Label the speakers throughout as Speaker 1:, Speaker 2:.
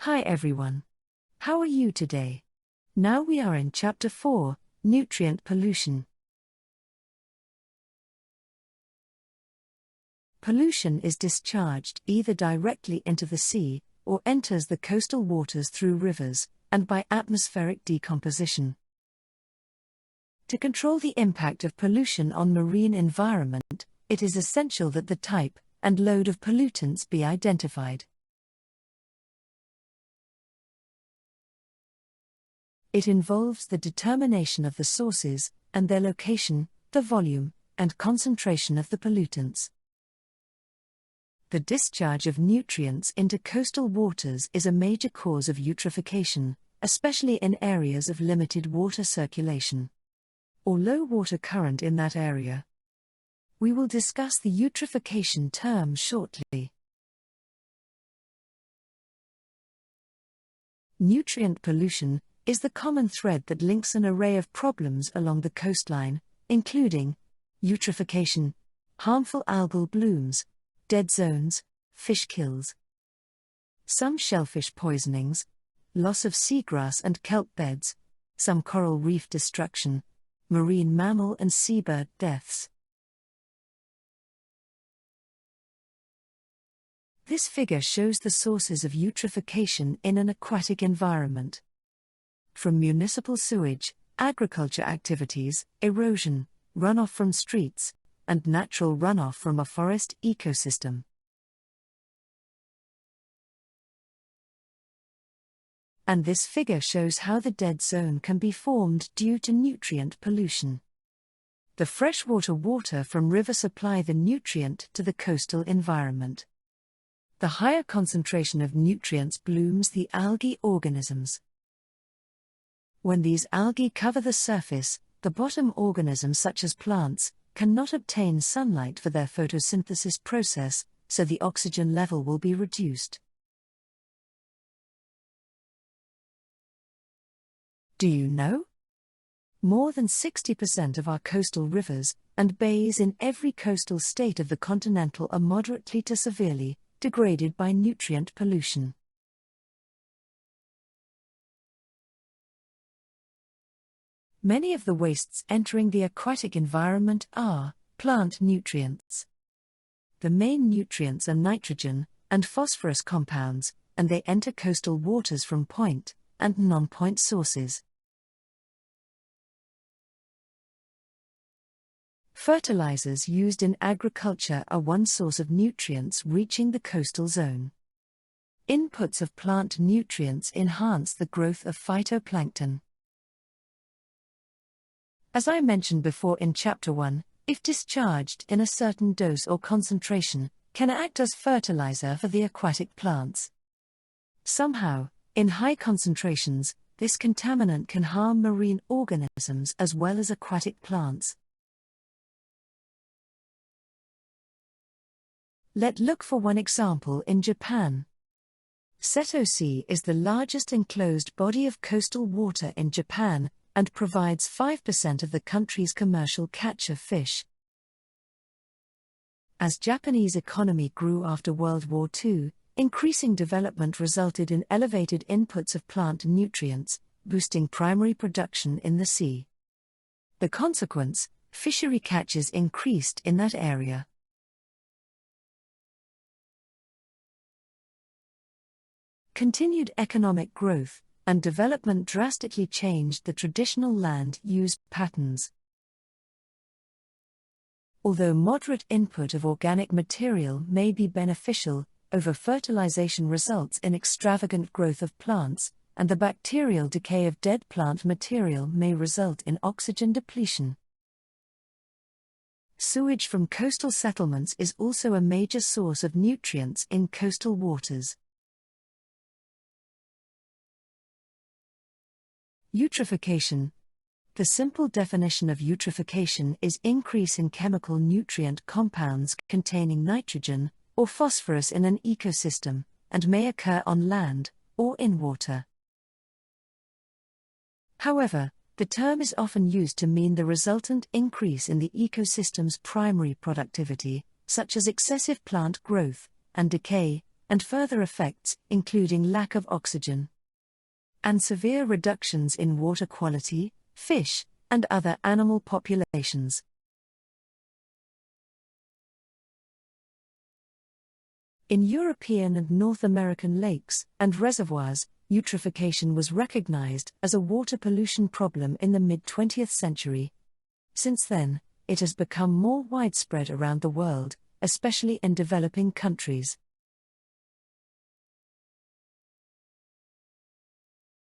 Speaker 1: Hi everyone. How are you today? Now we are in Chapter 4, Nutrient Pollution. Pollution is discharged either directly into the sea or enters the coastal waters through rivers and by atmospheric decomposition. To control the impact of pollution on marine environment, it is essential that the type and load of pollutants be identified. It involves the determination of the sources and their location, the volume and concentration of the pollutants. The discharge of nutrients into coastal waters is a major cause of eutrophication, especially in areas of limited water circulation or low water current in that area. We will discuss the eutrophication term shortly. Nutrient pollution is the common thread that links an array of problems along the coastline, including eutrophication, harmful algal blooms, dead zones, fish kills, some shellfish poisonings, loss of seagrass and kelp beds, some coral reef destruction, marine mammal and seabird deaths. This figure shows the sources of eutrophication in an aquatic environment. From municipal sewage, agriculture activities, erosion, runoff from streets, and natural runoff from a forest ecosystem. And this figure shows how the dead zone can be formed due to nutrient pollution. The freshwater water from river supply the nutrient to the coastal environment. The higher concentration of nutrients blooms the algae organisms. When these algae cover the surface, the bottom organisms such as plants cannot obtain sunlight for their photosynthesis process, so the oxygen level will be reduced. Do you know? More than 60% of our coastal rivers and bays in every coastal state of the continental are moderately to severely degraded by nutrient pollution. Many of the wastes entering the aquatic environment are plant nutrients. The main nutrients are nitrogen and phosphorus compounds, and they enter coastal waters from point and non-point sources. Fertilizers used in agriculture are one source of nutrients reaching the coastal zone. Inputs of plant nutrients enhance the growth of phytoplankton. As I mentioned before in Chapter 1, if discharged in a certain dose or concentration, can act as fertilizer for the aquatic plants. Somehow, in high concentrations, this contaminant can harm marine organisms as well as aquatic plants. Let's look for one example in Japan. Seto Sea is the largest enclosed body of coastal water in Japan, and provides 5% of the country's commercial catch of fish. As Japanese economy grew after World War II, increasing development resulted in elevated inputs of plant nutrients, boosting primary production in the sea. The consequence, fishery catches increased in that area. Continued economic growth and development drastically changed the traditional land use patterns. Although moderate input of organic material may be beneficial, over-fertilization results in extravagant growth of plants, and the bacterial decay of dead plant material may result in oxygen depletion. Sewage from coastal settlements is also a major source of nutrients in coastal waters. Eutrophication. The simple definition of eutrophication is increase in chemical nutrient compounds containing nitrogen or phosphorus in an ecosystem, and may occur on land or in water. However, the term is often used to mean the resultant increase in the ecosystem's primary productivity, such as excessive plant growth and decay, and further effects, including lack of oxygen and severe reductions in water quality, fish, and other animal populations. In European and North American lakes and reservoirs, eutrophication was recognized as a water pollution problem in the mid-20th century. Since then, it has become more widespread around the world, especially in developing countries.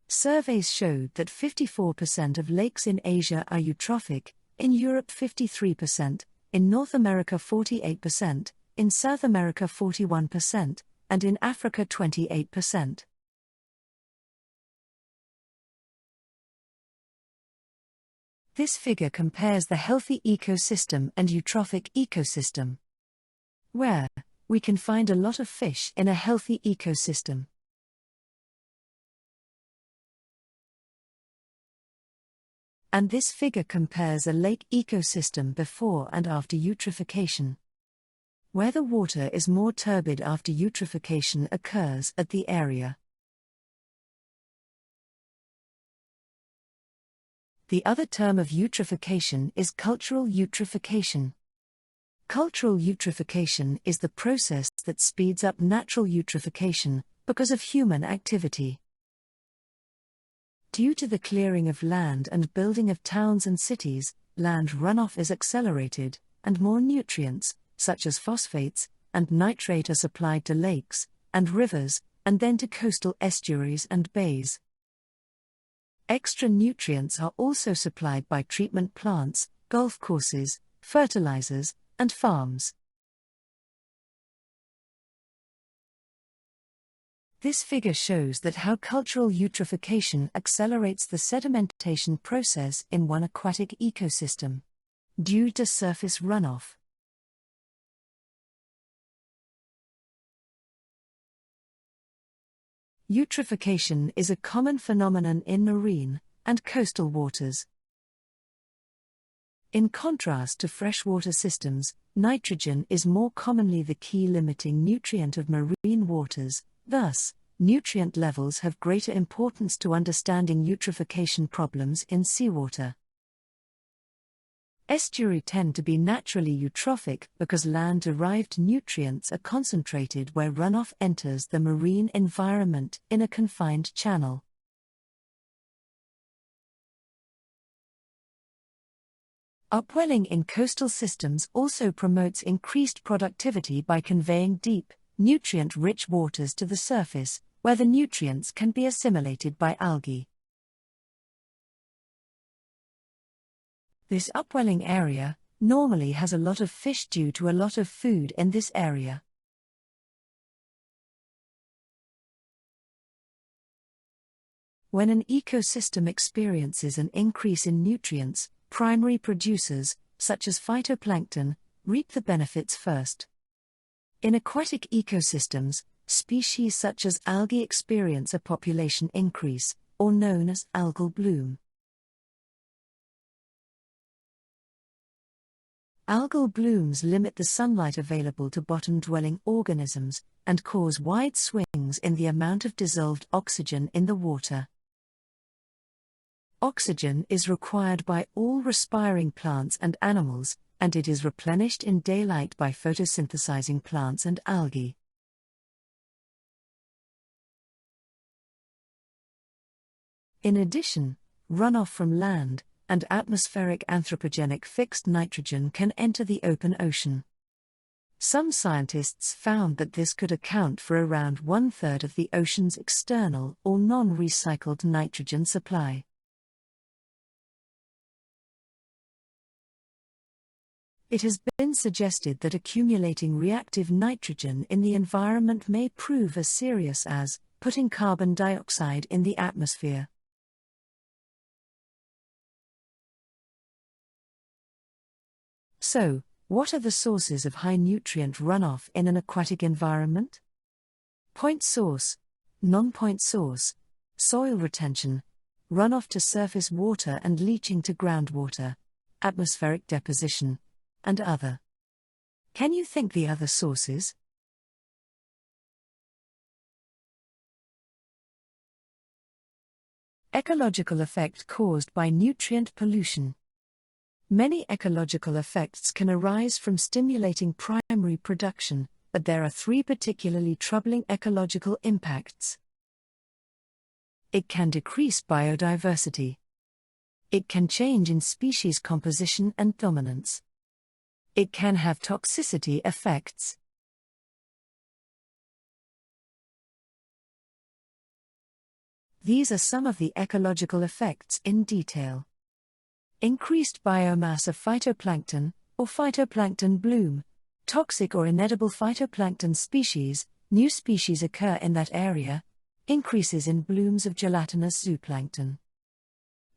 Speaker 1: Surveys showed that 54% of lakes in Asia are eutrophic, in Europe 53%, in North America 48%, in South America 41%, and in Africa 28%. This figure compares the healthy ecosystem and eutrophic ecosystem. Where we can find a lot of fish in a healthy ecosystem. And this figure compares a lake ecosystem before and after eutrophication. Where the water is more turbid after eutrophication occurs at the area. The other term of eutrophication is cultural eutrophication. Cultural eutrophication is the process that speeds up natural eutrophication because of human activity. Due to the clearing of land and building of towns and cities, land runoff is accelerated, and more nutrients, such as phosphates and nitrate, are supplied to lakes and rivers, and then to coastal estuaries and bays. Extra nutrients are also supplied by treatment plants, golf courses, fertilizers, and farms. This figure shows that how cultural eutrophication accelerates the sedimentation process in one aquatic ecosystem due to surface runoff. Eutrophication is a common phenomenon in marine and coastal waters. In contrast to freshwater systems, nitrogen is more commonly the key limiting nutrient of marine waters. Thus, nutrient levels have greater importance to understanding eutrophication problems in seawater. Estuaries tend to be naturally eutrophic because land-derived nutrients are concentrated where runoff enters the marine environment in a confined channel. Upwelling in coastal systems also promotes increased productivity by conveying deep, nutrient-rich waters to the surface, where the nutrients can be assimilated by algae. This upwelling area normally has a lot of fish due to a lot of food in this area. When an ecosystem experiences an increase in nutrients, primary producers, such as phytoplankton, reap the benefits first. In aquatic ecosystems, species such as algae experience a population increase, or known as algal bloom. Algal blooms limit the sunlight available to bottom-dwelling organisms, and cause wide swings in the amount of dissolved oxygen in the water. Oxygen is required by all respiring plants and animals, and it is replenished in daylight by photosynthesizing plants and algae. In addition, runoff from land and atmospheric anthropogenic fixed nitrogen can enter the open ocean. Some scientists found that this could account for around 1/3 of the ocean's external or non-recycled nitrogen supply. It has been suggested that accumulating reactive nitrogen in the environment may prove as serious as putting carbon dioxide in the atmosphere. So, what are the sources of high nutrient runoff in an aquatic environment? Point source, non-point source, soil retention, runoff to surface water and leaching to groundwater, atmospheric deposition, and other. Can you think the other sources? Ecological effect caused by nutrient pollution. Many ecological effects can arise from stimulating primary production, but there are three particularly troubling ecological impacts. It can decrease biodiversity. It can change in species composition and dominance. It can have toxicity effects. These are some of the ecological effects in detail. Increased biomass of phytoplankton, or phytoplankton bloom. Toxic or inedible phytoplankton species, new species occur in that area. Increases in blooms of gelatinous zooplankton.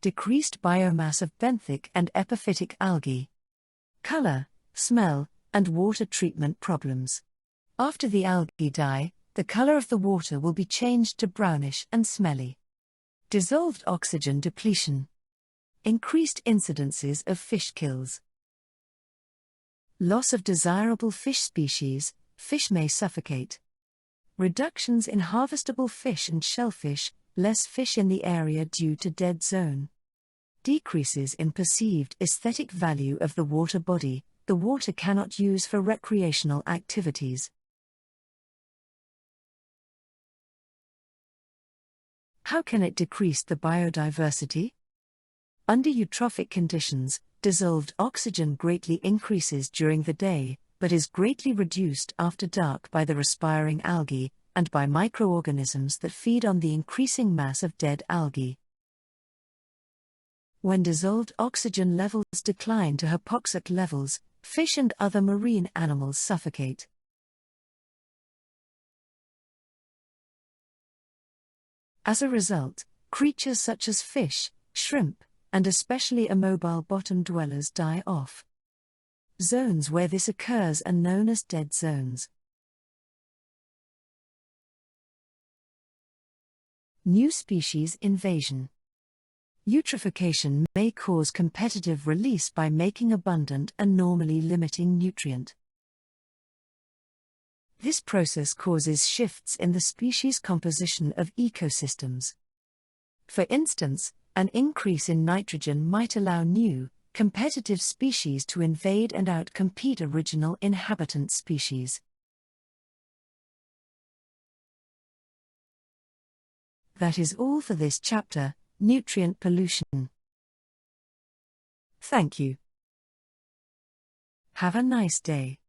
Speaker 1: Decreased biomass of benthic and epiphytic algae. Color, smell, and water treatment problems. After the algae die, the color of the water will be changed to brownish and smelly. Dissolved oxygen depletion. Increased incidences of fish kills. Loss of desirable fish species, fish may suffocate. Reductions in harvestable fish and shellfish, less fish in the area due to dead zone. Decreases in perceived aesthetic value of the water body, the water cannot use for recreational activities. How can it decrease the biodiversity? Under eutrophic conditions, dissolved oxygen greatly increases during the day, but is greatly reduced after dark by the respiring algae, and by microorganisms that feed on the increasing mass of dead algae. When dissolved oxygen levels decline to hypoxic levels, fish and other marine animals suffocate. As a result, creatures such as fish, shrimp, and especially immobile bottom dwellers die off. Zones where this occurs are known as dead zones. New species invasion. Eutrophication may cause competitive release by making abundant and normally limiting nutrient. This process causes shifts in the species composition of ecosystems. For instance, an increase in nitrogen might allow new, competitive species to invade and outcompete original inhabitant species. That is all for this chapter, nutrient pollution. Thank you. Have a nice day.